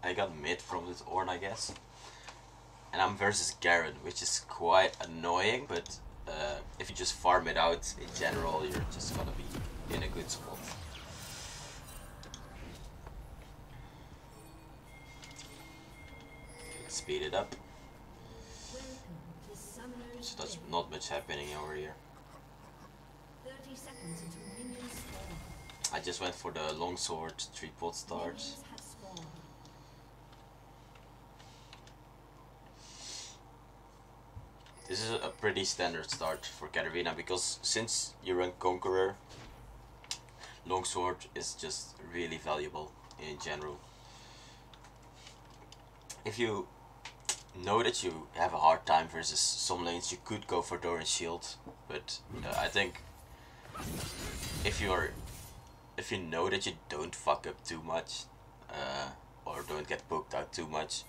I got mid from this Ornn, I guess. And I'm versus Garen, which is quite annoying, but if you just farm it out in general, you're just gonna be in a good spot. Speed it up. So that's not much happening over here. 30 seconds until minions spawn. I just went for the longsword 3-pot start. Minions have spawned. This is a pretty standard start for Katarina because since you run Conqueror, longsword is just really valuable in general. If you know that you have a hard time versus some lanes, you could go for Doran's shield, but I think if you know that you don't fuck up too much or don't get poked out too much,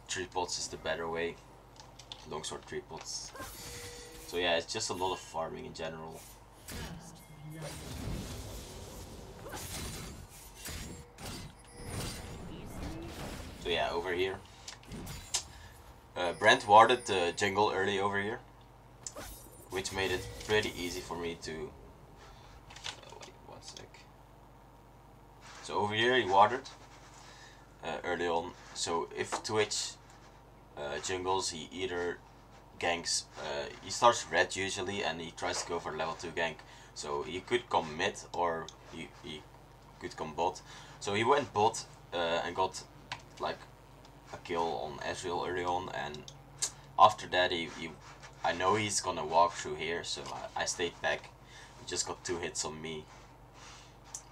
3-pots is the better way. Longsword 3-pots. So yeah, it's just a lot of farming in general. So yeah, over here. Brent warded the jungle early over here, which made it pretty easy for me to... wait, 1 sec. So over here he warded early on. So if Twitch jungles, he either ganks, he starts red usually and he tries to go for level 2 gank. So he could come mid or he could come bot. So he went bot and got like a kill on Ezreal early on, and after that I know he's gonna walk through here, so I stayed back. He just got 2 hits on me.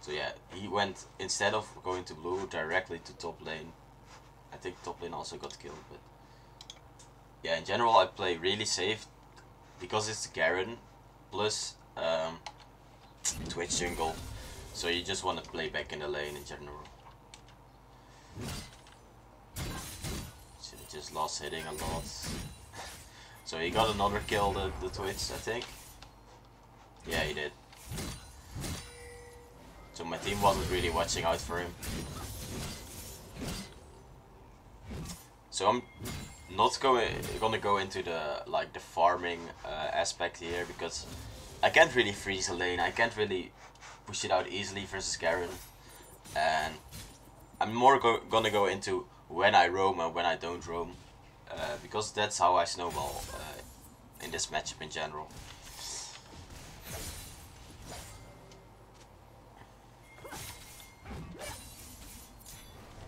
So yeah, he went, instead of going to blue, directly to top lane. I think top lane also got killed, but yeah, in general I play really safe because it's Garen plus Twitch jungle, so you just want to play back in the lane in general. So he just lost hitting a lot. So he got another kill, the Twitch, I think. Yeah, he did. So my team wasn't really watching out for him. So I'm not gonna go into the farming aspect here, because I can't really freeze a lane. I can't really push it out easily versus Garen, and I'm more gonna go into when I roam and when I don't roam, because that's how I snowball in this matchup in general.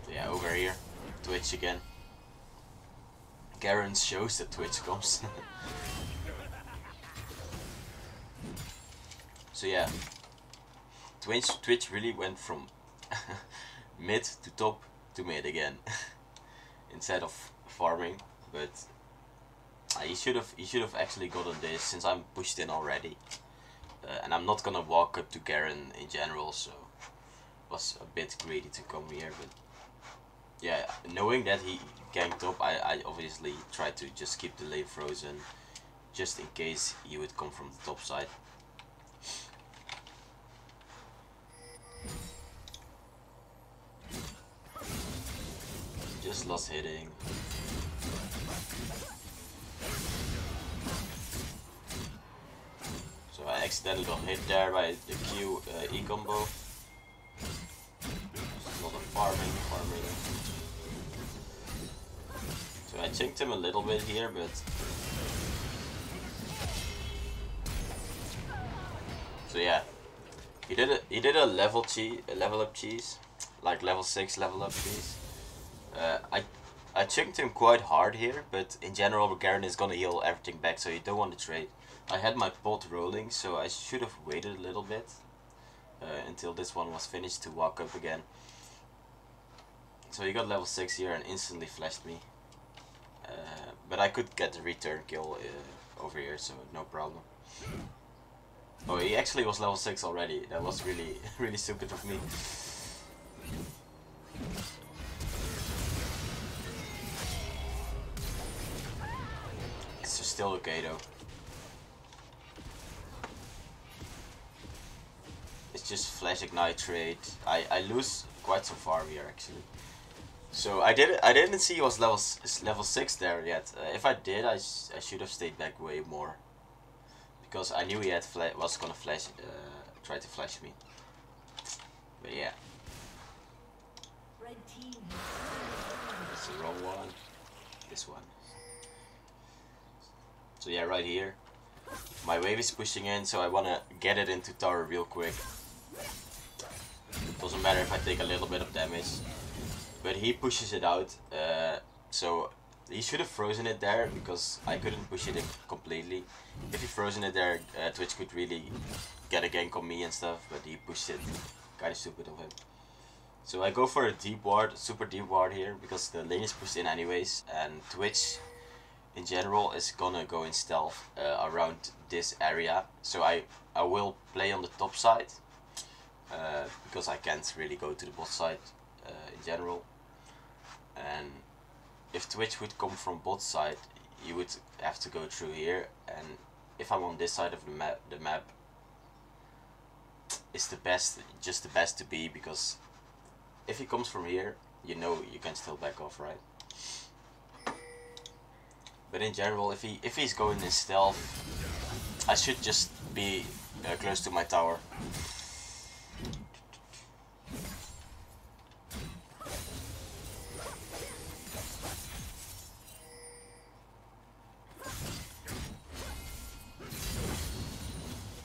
So yeah, over here, Twitch again. Garen shows that Twitch comes. So yeah, Twitch really went from mid to top to mid again instead of farming, but he should have actually gotten this since I'm pushed in already, and I'm not gonna walk up to Garen in general, so it was a bit greedy to come here. But yeah, knowing that he ganked up, I obviously tried to just keep the lane frozen, just in case he would come from the top side. Just lost hitting. So I accidentally got hit there by the Q E combo. A lot of farming. So I chinked him a little bit here, but so yeah, he did a level up cheese, like level 6 level up cheese. I chinked him quite hard here, but in general Garen is gonna heal everything back, so you don't want to trade. I had my pot rolling, so I should have waited a little bit until this one was finished to walk up again. So he got level 6 here and instantly flashed me. But I could get the return kill over here, so no problem. Oh, he actually was level 6 already. That was really, really stupid of me. It's just still okay though. It's just flash ignite trade. I lose quite some farm here actually. So I didn't see he was level 6 there yet. If I did, I should have stayed back way more. Because I knew he had was gonna flash, try to flash me. But yeah. Red team. That's the wrong one. This one. So yeah, right here. My wave is pushing in, so I wanna get it into tower real quick. Doesn't matter if I take a little bit of damage. But he pushes it out, so he should have frozen it there because I couldn't push it in completely. If he frozen it there, Twitch could really get a gank on me and stuff, but he pushed it. Kinda stupid of him. So I go for a deep ward, super deep ward here, because the lane is pushed in anyways, and Twitch in general is gonna go in stealth around this area. So I will play on the top side, because I can't really go to the bot side in general. And if Twitch would come from bot side, you would have to go through here, and if I'm on this side of the map it's just the best to be, because if he comes from here, you know you can still back off, right? But in general, if he's going in stealth, I should just be close to my tower.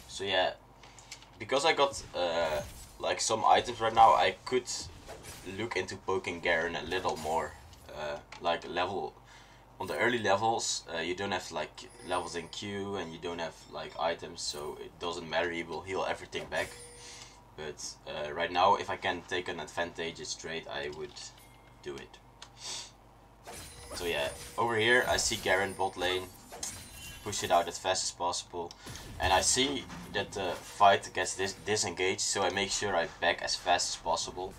So yeah, because I got like some items right now, I could look into poking Garen a little more. Like on the early levels, you don't have like levels in queue and you don't have like items, so it doesn't matter, he will heal everything back. But right now, if I can take an advantageous trade, I would do it. So yeah, over here I see Garen bot lane, push it out as fast as possible, and I see that the fight gets disengaged, so I make sure I back as fast as possible,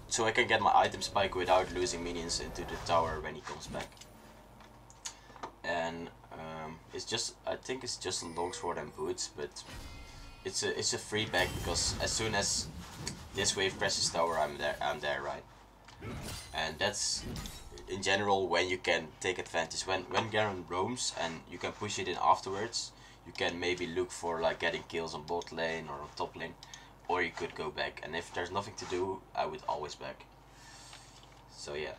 so I can get my item spike without losing minions into the tower when he comes back. And it's just, I think it's just a longsword and boots, but it's a free back, because as soon as this wave presses tower, I'm there, right? And that's in general when you can take advantage. When Garen roams and you can push it in afterwards, you can maybe look for like getting kills on bot lane or on top lane, or you could go back. And if there's nothing to do, I would always back. So yeah,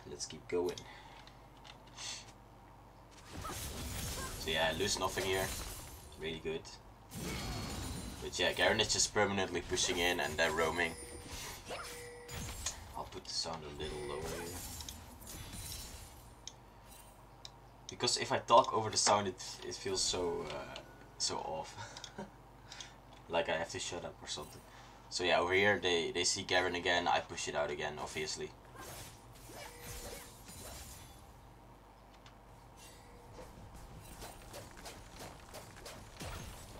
let's keep going. So yeah, I lose nothing here, really good. But yeah, Garen is just permanently pushing in and then roaming. I'll put the sound a little lower here, because if I talk over the sound, it feels so so off. Like I have to shut up or something. So yeah, over here they see Garen again, I push it out again, obviously.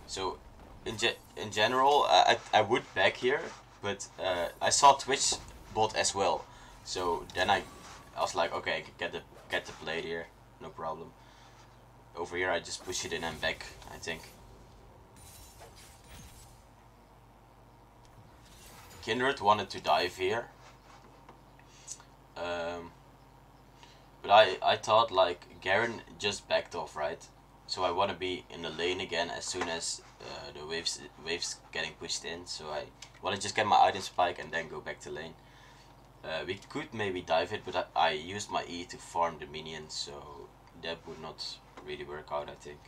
So in general, I would back here, but I saw Twitch bot as well. So then I was like, okay, I can get the blade here, no problem. Over here I just push it in and back, I think. Kindred wanted to dive here. But I thought like Garen just backed off, right? So I want to be in the lane again as soon as the waves getting pushed in. So I want to just get my item spike and then go back to lane. We could maybe dive it, but I used my E to farm the minions, so that would not really work out, I think.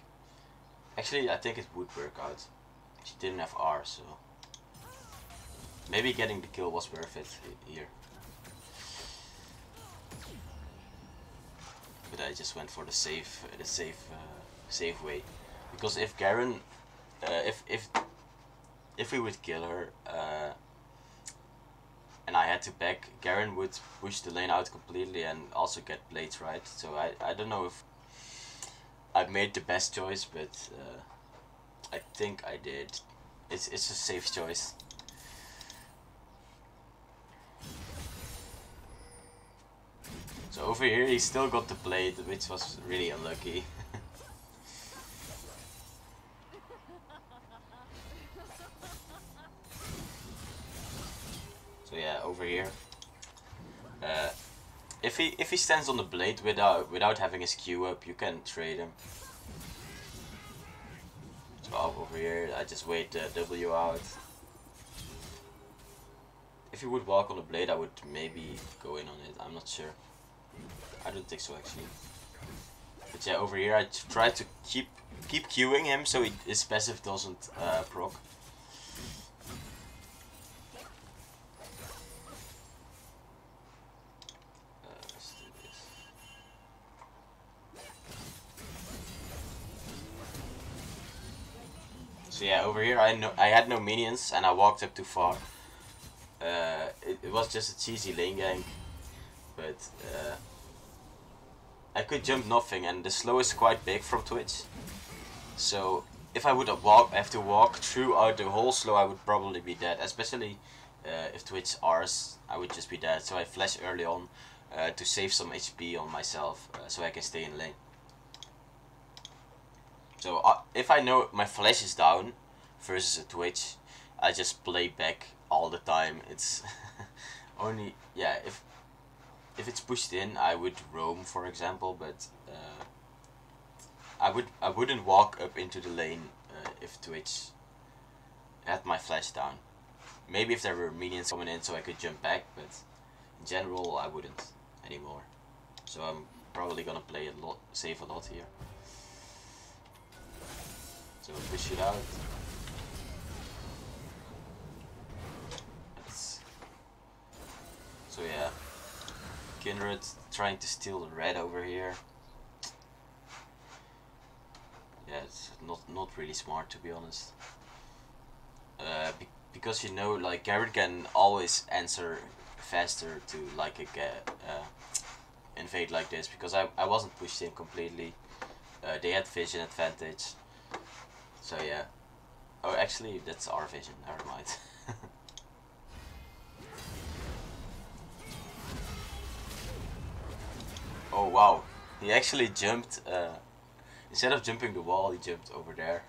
Actually, I think it would work out. She didn't have R, so maybe getting the kill was worth it here. But I just went for the safe way, because if Garen, if we would kill her, and I had to back, Garen would push the lane out completely and also get blades, right? So I don't know if I made the best choice, but I think I did. It's a safe choice. So over here he still got the blade, which was really unlucky. So yeah, over here Uh, if he stands on the blade without having his Q up, you can trade him. So over here, I just wait the W out. If he would walk on the blade, I would maybe go in on it. I'm not sure. I don't think so actually. But yeah, over here I try to keep queuing him so his passive doesn't proc. Let's do this. So yeah, over here I had no minions and I walked up too far. It was just a cheesy lane gank, but I could jump nothing, and the slow is quite big from Twitch. So if I would have to walk throughout the whole slow, I would probably be dead. Especially if Twitch Rs, I would just be dead. So I flash early on to save some HP on myself, so I can stay in lane. So if I know my flash is down versus a Twitch, I just play back all the time. It's only, yeah, if it's pushed in, I would roam, for example, but I wouldn't walk up into the lane if Twitch had my flash down. Maybe if there were minions coming in so I could jump back, but in general I wouldn't anymore. So I'm probably gonna play a lot, save a lot here. So push it out. So yeah, Kindred trying to steal the red over here. Yeah, it's not really smart, to be honest. Because you know, like Garen can always answer faster to like a invade like this, because I wasn't pushed in completely. They had vision advantage. So yeah. Oh, actually that's our vision. Never mind. Oh wow, he actually jumped, instead of jumping the wall, he jumped over there.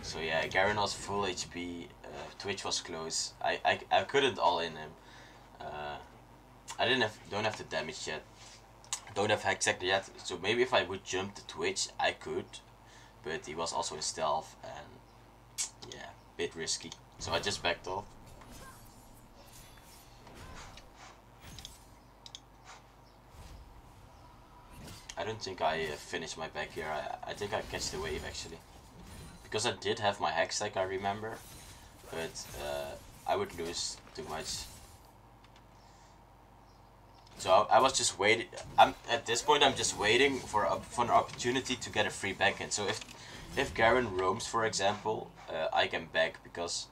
So yeah, Garen was full HP, Twitch was close. I couldn't all in him. I don't have the damage yet. Don't have Hextech yet, so maybe if I would jump the Twitch, I could. But he was also in stealth, and yeah, bit risky. So I just backed off. I don't think I finished my back here. I think I catch the wave actually. Because I did have my Hextech, I remember. But I would lose too much. So I was just waiting. At this point I'm just waiting for an opportunity to get a free backhand. So if Garen roams, for example, I can back, because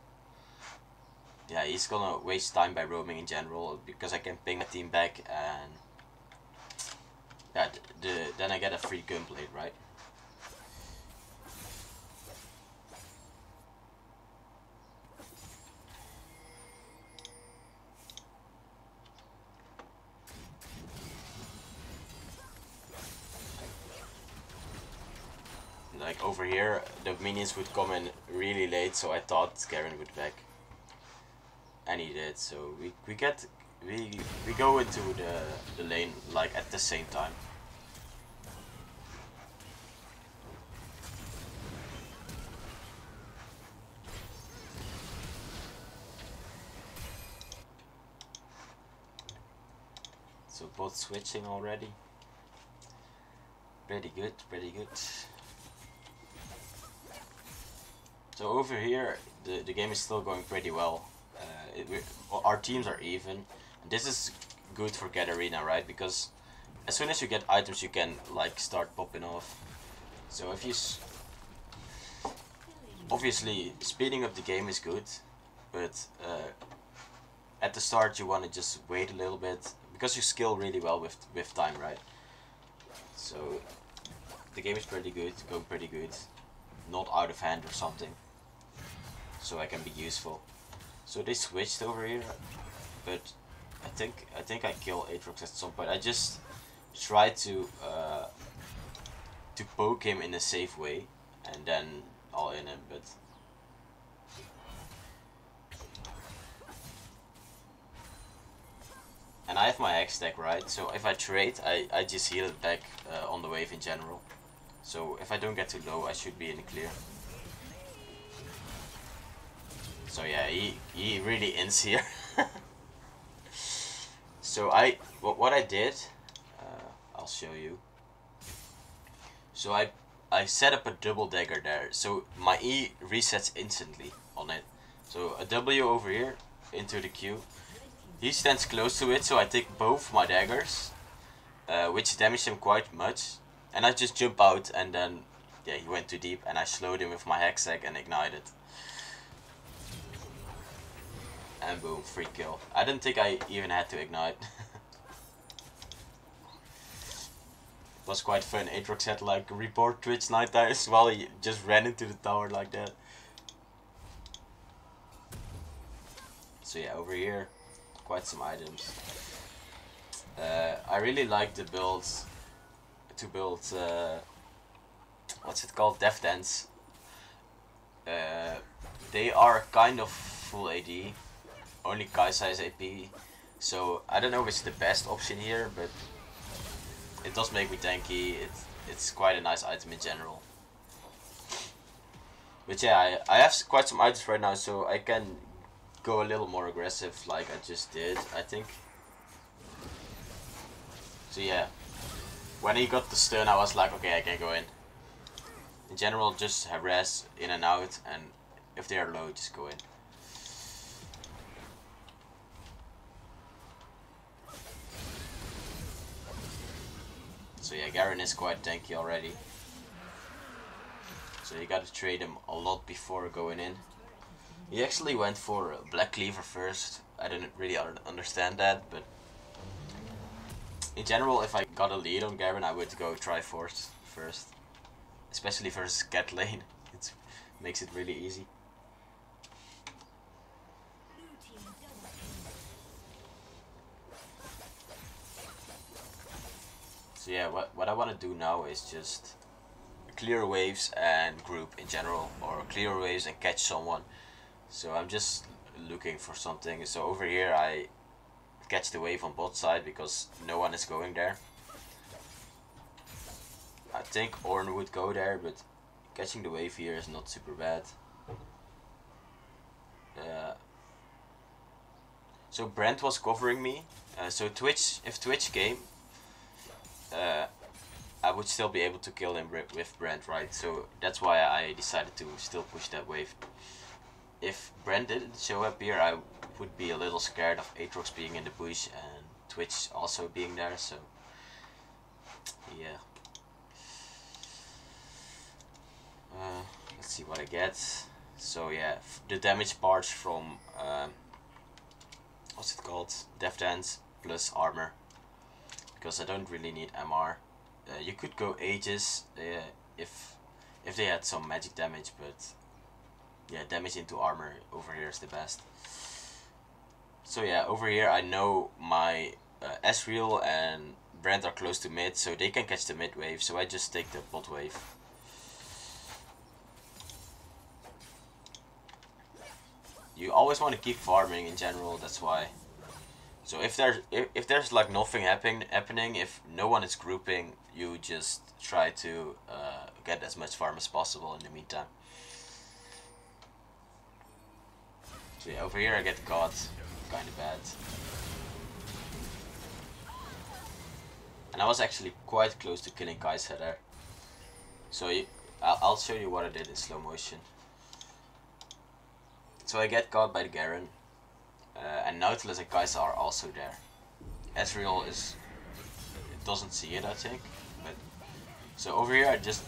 yeah, he's gonna waste time by roaming in general, because I can ping my team back, and yeah, then I get a free gunblade, right? Like over here, the minions would come in really late, so I thought Garen would back. And he did, so we go into the lane like at the same time. So both switching already. Pretty good, pretty good. So over here, the game is still going pretty well. Our teams are even. And this is good for Katarina, right? Because as soon as you get items, you can like start popping off. So if you obviously speeding up the game is good, but at the start you want to just wait a little bit, because you skill really well with time, right? So the game is pretty good, going pretty good, not out of hand or something, so I can be useful. So they switched over here, but I think I kill Aatrox at some point. I just try to poke him in a safe way, and then all in him. But have my X stack, right? So if I trade, I just heal it back on the wave in general. So if I don't get too low, I should be in the clear. So yeah, he really ends here. So what I did, I'll show you. So I set up a double dagger there, so my E resets instantly on it. So a W over here into the Q. He stands close to it, so I take both my daggers, which damage him quite much. And I just jump out, and then yeah, he went too deep, and I slowed him with my hexack and ignited. And boom, free kill. I didn't think I even had to ignite. It was quite fun. Aatrox had like report Twitch night times while he just ran into the tower like that. So yeah, over here, quite some items. I really like the builds to build, what's it called, Death Dance. They are kind of full AD, only Kai'Sa is AP, so I don't know if it's the best option here, but it does make me tanky. It's quite a nice item in general. But yeah, I have quite some items right now, so I can go a little more aggressive like I just did, I think. So yeah, when he got the stun, I was like, okay, I can go in. In general, just harass in and out, and if they are low, just go in. So yeah, Garen is quite tanky already. So you gotta trade him a lot before going in. He actually went for Black Cleaver first. I didn't really understand that, but in general, if I got a lead on Garen, I would go Triforce first. Especially versus Cat Lane. It makes it really easy. So yeah, what I want to do now is just clear waves and group in general, or clear waves and catch someone. So I'm just looking for something. So over here I catch the wave on bot side because no one is going there. I think Ornn would go there, but catching the wave here is not super bad. So Brent was covering me. So if Twitch came, I would still be able to kill him with Brent, right? So that's why I decided to still push that wave. If Brent didn't show up here, I would be a little scared of Aatrox being in the bush and Twitch also being there, so yeah. Let's see what I get. So yeah, the damage parts from what's it called? Death Dance plus armor, because I don't really need MR. You could go Aegis if they had some magic damage, but yeah, damage into armor over here is the best. So yeah, over here I know my Ezreal and Brand are close to mid, so they can catch the mid wave, so I just take the bot wave. You always want to keep farming in general, that's why. So if there's like nothing happening, if no one is grouping, you just try to get as much farm as possible in the meantime. So yeah, over here I get caught, kinda bad. And I was actually quite close to killing Kai'Sa there. So I'll show you what I did in slow motion. So I get caught by the Garen, and Nautilus and Kai'Sa are also there. Ezreal doesn't see it, I think. But so over here I just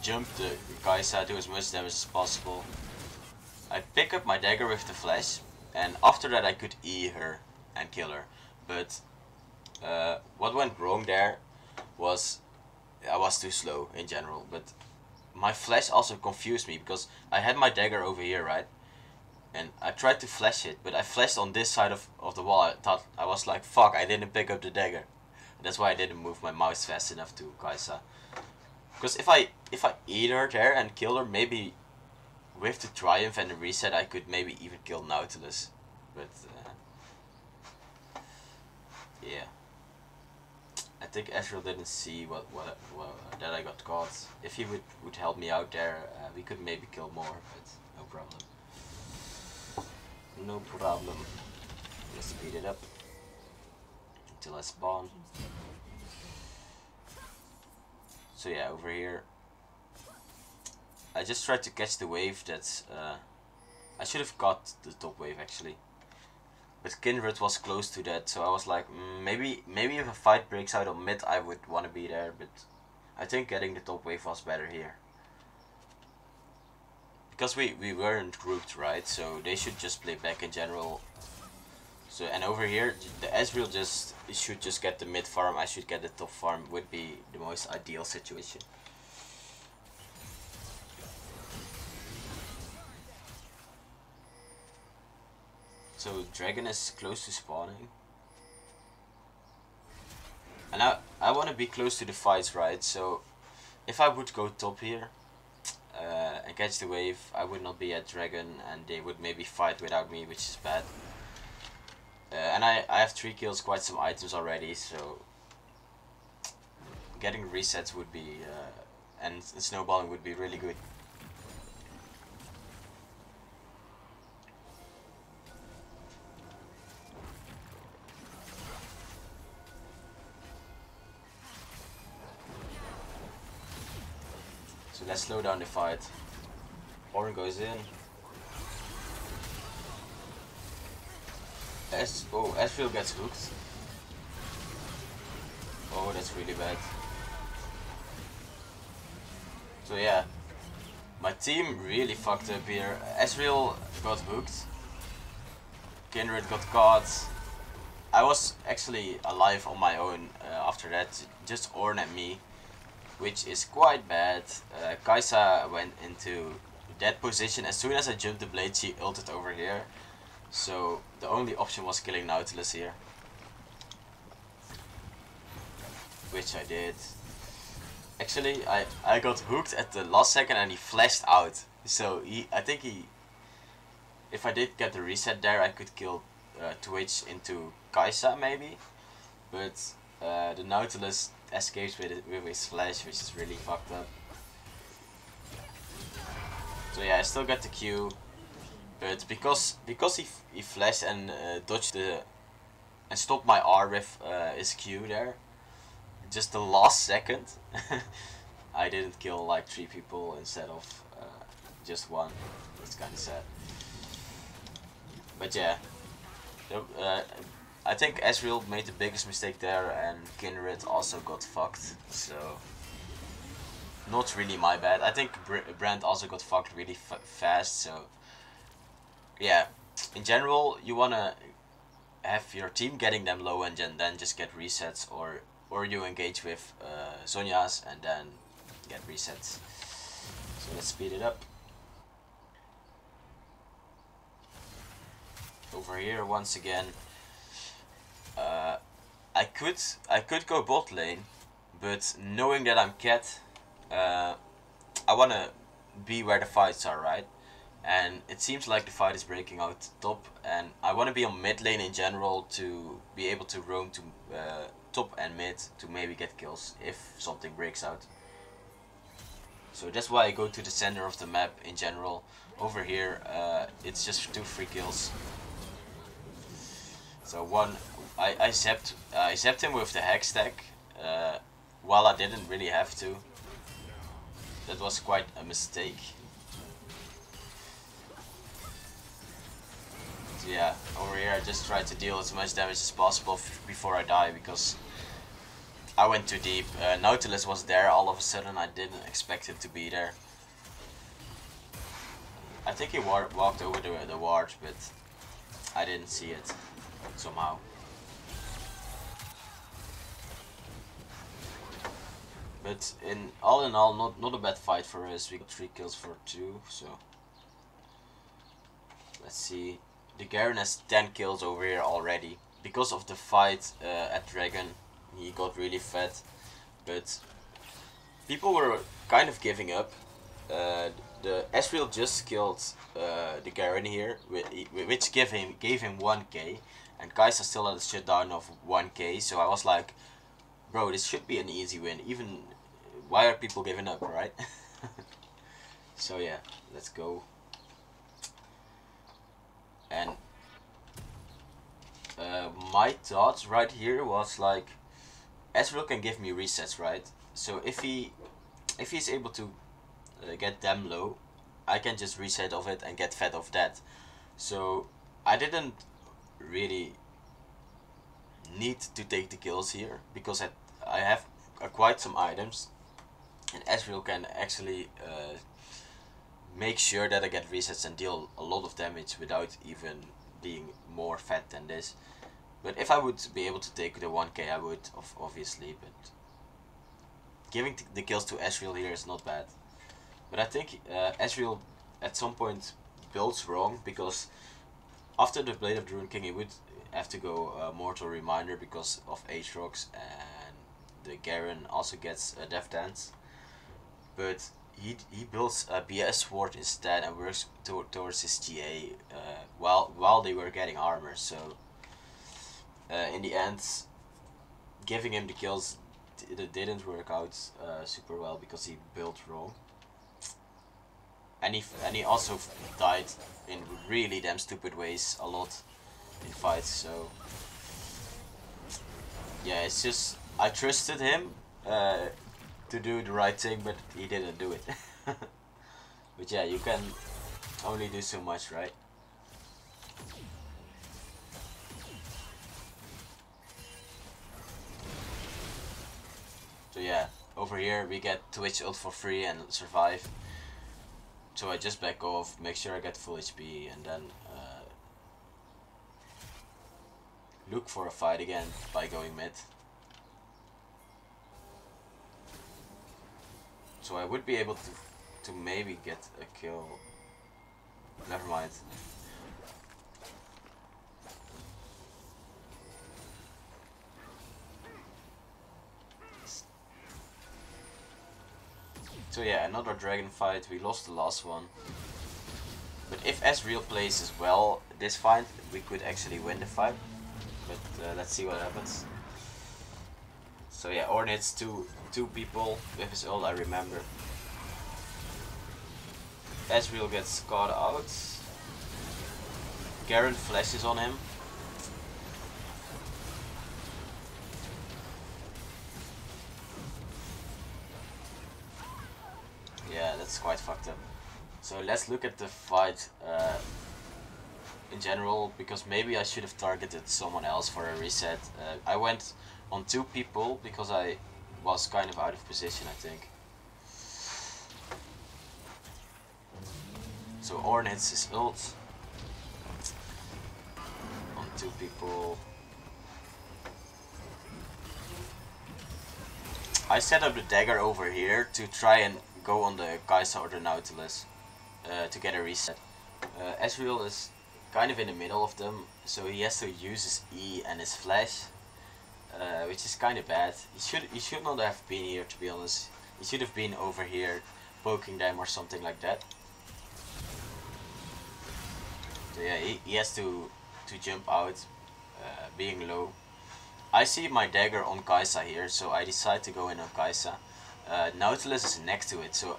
jump the Kai'Sa, do as much damage as possible. I pick up my dagger with the flash, and after that I could E her and kill her. But what went wrong there was I was too slow in general. But my flash also confused me because I had my dagger over here, right? And I tried to flash it, but I flashed on this side of the wall. I was like, fuck, I didn't pick up the dagger. And that's why I didn't move my mouse fast enough to Kai'Sa. Because if I eat her there and kill her, maybe with the Triumph and the reset I could maybe even kill Nautilus. But Yeah. I think Ezreal didn't see what that I got caught. If he would help me out there, we could maybe kill more, but no problem. No problem. Let's speed it up until I spawn. So yeah, over here, I just tried to catch the wave. That's I should have got the top wave actually, but Kindred was close to that, so I was like, maybe if a fight breaks out on mid, I would want to be there. But I think getting the top wave was better here. Because we weren't grouped, right? So they should just play back in general. So, and over here, the Ezreal should just get the mid farm, I should get the top farm, would be the most ideal situation. So Dragon is close to spawning. And I want to be close to the fights, right? So if I would go top here, and catch the wave, I would not be at Dragon and they would maybe fight without me, which is bad. And I have 3 kills, quite some items already, so getting resets would be, and snowballing would be really good. So let's slow down the fight. Orin goes in. Ezreal gets hooked. Oh, that's really bad. So yeah, my team really fucked up here. Ezreal got hooked. Kindred got caught. I was actually alive on my own after that. Just Ornn at me, which is quite bad. Kai'Sa went into that position. As soon as I jumped the blade, she ulted over here. So the only option was killing Nautilus here, which I did. Actually, I got hooked at the last second and he flashed out. So I think if I did get the reset there, I could kill Twitch into Kai'Sa maybe. But the Nautilus escapes with his flash, which is really fucked up. So yeah, I still got the Q. But because he flashed and dodged and stopped my R with his Q there, just the last second, I didn't kill like 3 people instead of just 1. That's kind of sad. But yeah, I think Ezreal made the biggest mistake there, and Kindred also got fucked. So not really my bad. I think Brand also got fucked really fast. So. Yeah, in general, you wanna have your team getting them low and then just get resets, or you engage with Zhonya's and then get resets. So let's speed it up. Over here once again, I could go bot lane, but knowing that I'm Cat, I wanna be where the fights are, right? And it seems like the fight is breaking out top, and I want to be on mid lane in general to be able to roam to top and mid to maybe get kills if something breaks out. So that's why I go to the center of the map in general. Over here, it's just 2 free kills. So I zapped him with the hack stack, while I didn't really have to. That was quite a mistake. So yeah, over here I just tried to deal as much damage as possible before I die, because I went too deep. Nautilus was there all of a sudden, I didn't expect him to be there. I think he walked over the ward, but I didn't see it somehow. But all in all, not a bad fight for us. We got 3 kills for 2, so let's see. The Garen has 10 kills over here already. Because of the fight at Dragon, he got really fat. But people were kind of giving up. The Ezreal just killed the Garen here, which gave him 1k. and Kai'Sa still had a shutdown of 1k, so I was like, bro, this should be an easy win. Even, why are people giving up, right? So yeah, let's go. And my thoughts right here was like, Ezreal can give me resets, right? So if he's able to get them low, I can just reset of it and get fed off that. So I didn't really need to take the kills here because I have quite some items, and Ezreal can actually make sure that I get resets and deal a lot of damage without even being more fed than this. But if I would be able to take the 1k, I would, obviously, but giving the kills to Ezreal here is not bad. But I think Ezreal at some point builds wrong, because after the Blade of the Rune King he would have to go Mortal Reminder because of Aatrox, and the Garen also gets a Death Dance. But he builds a BS Sword instead and works towards his GA while they were getting armor. So in the end, giving him the kills didn't work out super well because he built wrong. And he also died in really damn stupid ways a lot in fights. So yeah, it's just I trusted him to do the right thing, but he didn't do it. But yeah, you can only do so much, right? So yeah, over here we get Twitch ult for free and survive. So I just back off, make sure I get full HP, and then look for a fight again by going mid. So I would be able to maybe get a kill. Never mind. So yeah, another dragon fight. We lost the last one. But if Ezreal plays as well this fight, we could actually win the fight. But let's see what happens. So yeah, Ornit's two people with his ult, I remember. Ezreal gets caught out. Garen flashes on him. Yeah, that's quite fucked up. So let's look at the fight in general, because maybe I should have targeted someone else for a reset. I went on 2 people because I was kind of out of position, I think. So Ornn hits his ult on 2 people. I set up the dagger over here to try and go on the Kaisa or the Nautilus to get a reset. Ezreal is kind of in the middle of them, so he has to use his E and his flash, which is kind of bad. He should not have been here, to be honest. He should have been over here poking them or something like that. So yeah, he has to jump out, being low. I see my dagger on Kaisa here, so I decide to go in on Kaisa. Nautilus is next to it, so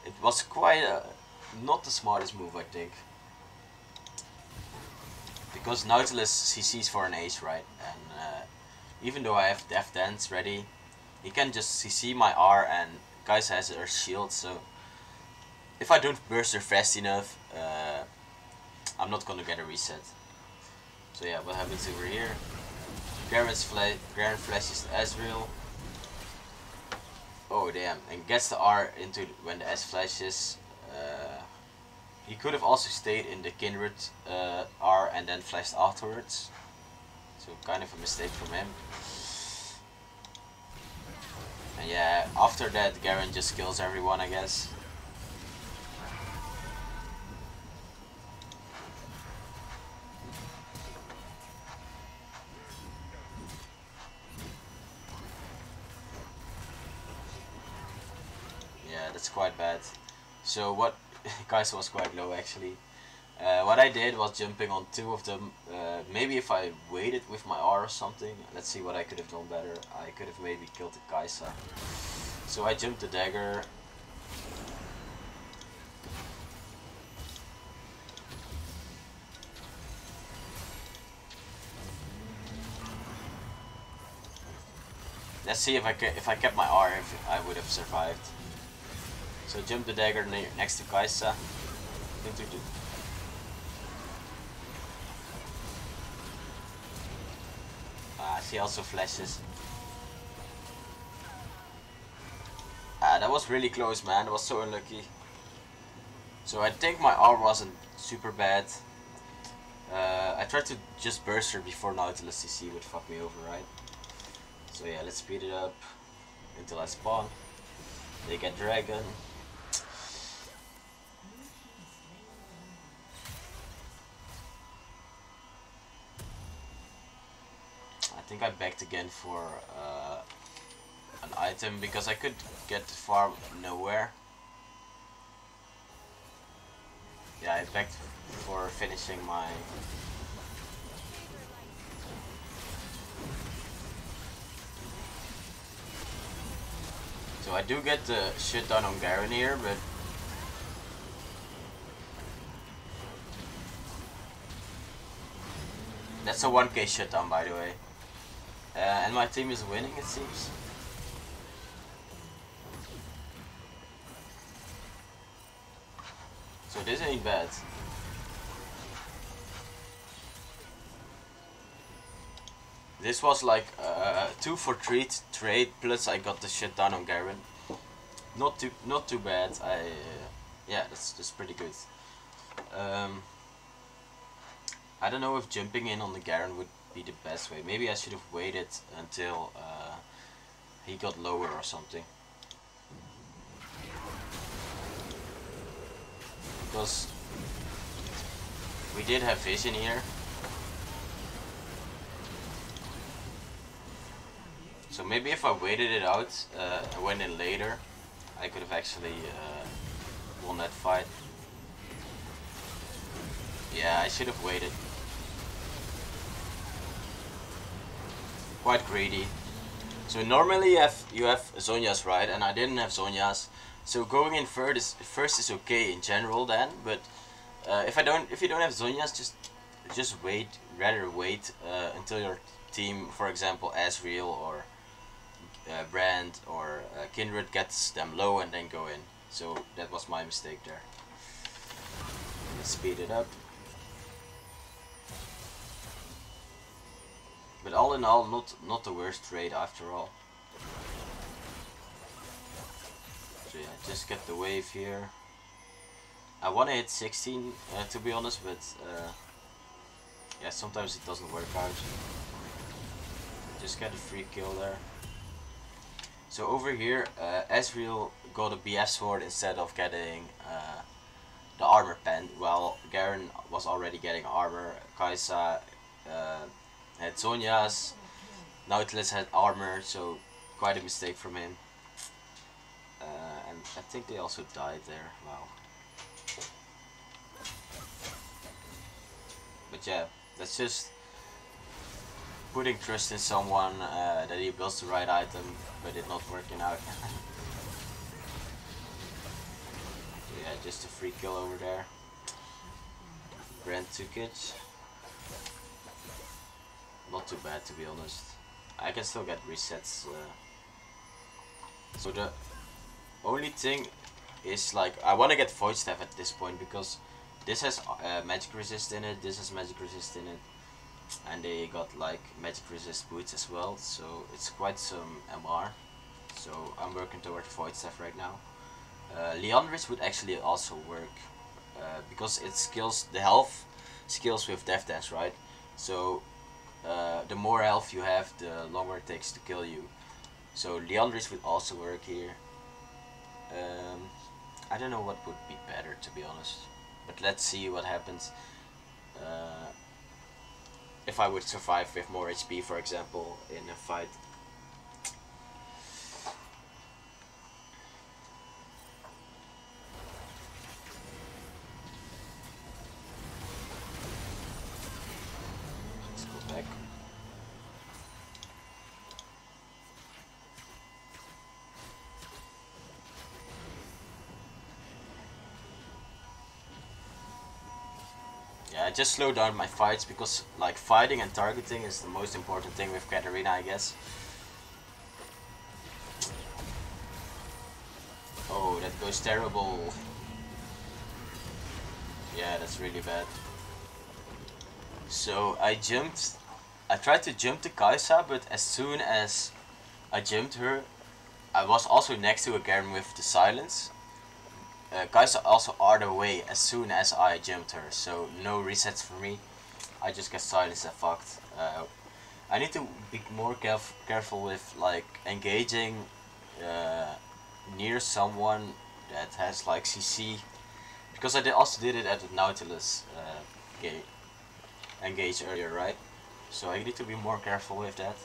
it was quite not the smartest move, I think. Because Nautilus CCs for an ace, right? And even though I have Death Dance ready, he can just CC my R, and Kaisa has her shield, so if I don't burst her fast enough, I'm not gonna get a reset. So yeah, what happens over here? Garen flashes Ezreal. Oh damn, and gets the R into when the S flashes. He could have also stayed in the Kindred R and then flashed afterwards. So kind of a mistake from him. And yeah, after that Garen just kills everyone, I guess. Yeah, that's quite bad. So what, Kaisa was quite low actually. What I did was jumping on two of them. Maybe if I waited with my R or something, let's see what I could have done better. I could have maybe killed the Kaisa. So I jumped the dagger. Let's see if I kept my R, if I would have survived. So jump the dagger next to Kaisa. Into the she also flashes. That was really close, man. That was so unlucky. So I think my R wasn't super bad. I tried to just burst her before Nautilus CC would fuck me over, right? So yeah, let's speed it up until I spawn. They get dragon. I think I begged again for an item because I could get far nowhere. Yeah, I begged for finishing my... So I do get the shit done on Garen here, but... That's a 1k shit down, by the way. And my team is winning, it seems. So this ain't bad. This was like 2 for 3 trade, plus I got the shit done on Garen. Not too bad. Yeah, that's pretty good. I don't know if jumping in on the Garen would be the best way. Maybe I should have waited until he got lower or something. Because we did have vision here. So maybe if I waited it out and went in later, I could have actually won that fight. Yeah, I should have waited. Quite greedy. So normally you have Zhonya's, right? And I didn't have Zhonya's. So going in first is okay in general then, but if you don't have Zhonya's, just wait. Rather wait until your team, for example, Asriel or Brand or Kindred gets them low and then go in. So that was my mistake there. Let's speed it up. But all in all, not the worst trade after all. So yeah, just get the wave here. I want to hit 16 to be honest, but yeah, sometimes it doesn't work out. Just get a free kill there. So over here, Asriel got a BF sword instead of getting the armor pen, while Garen was already getting armor. Kaisa had Zhonya's, Nautilus had armor, so quite a mistake from him. And I think they also died there. Wow. But yeah, that's just putting trust in someone that he builds the right item, but it not working out. Yeah, just a free kill over there. Brand took it. Not too bad, to be honest. I can still get resets. So the only thing is, like, I want to get Void Staff at this point because this has magic resist in it, this has magic resist in it, and they got like magic resist boots as well, so it's quite some MR. So I'm working towards Void Staff right now. Leandris would actually also work because it skills the health skills with Death Dance, right? So the more health you have, the longer it takes to kill you. So Leandris would also work here. I don't know what would be better, to be honest, but let's see what happens. If I would survive with more HP, for example, in a fight. I just slow down my fights because like fighting and targeting is the most important thing with Katarina, I guess. Oh, that goes terrible. Yeah, that's really bad. So I tried to jump to Kai'Sa, but as soon as I jumped her, I was also next to a Garen with the silence. Kai'Sa also arced away as soon as I jumped her, so no resets for me. I just get silenced and fucked. I need to be more careful with like engaging near someone that has like CC, because I also did it at the Nautilus engage earlier, right? So I need to be more careful with that.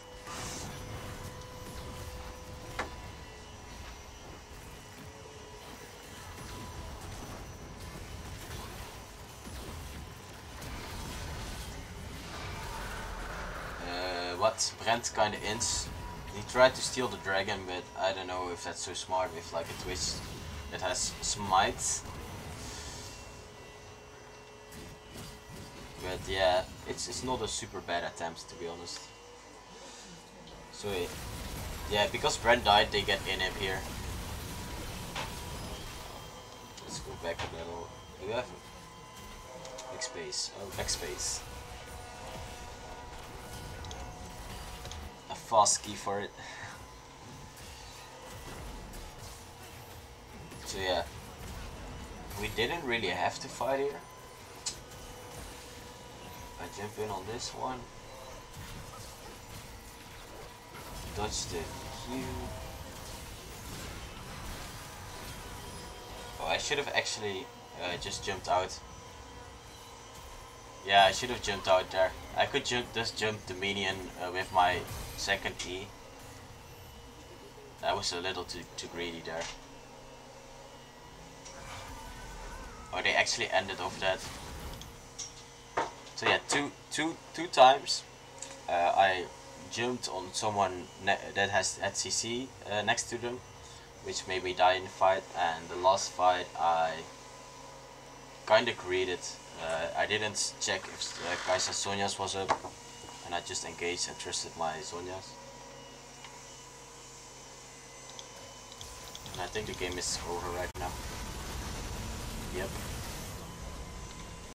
What Brent kinda ins. He tried to steal the dragon, but I don't know if that's so smart with like a twist that has smite. But yeah, it's not a super bad attempt, to be honest. So yeah, because Brent died, they get in him here. Let's go back a little. Do we have backspace? Oh, backspace. A fast key for it. So yeah, we didn't really have to fight here. I jump in on this one. Dodge the Q. Oh, I should have actually just jumped out. Yeah, I should have jumped out there. I could just jump the minion with my second E. That was a little too greedy there. Oh, they actually ended off that. So yeah, two times I jumped on someone that had CC next to them, which made me die in the fight. And the last fight I kinda greeted. I didn't check if Kai'Sa Sonya's was up, and I just engaged and trusted my Sonya's. And I think the game is over right now. Yep.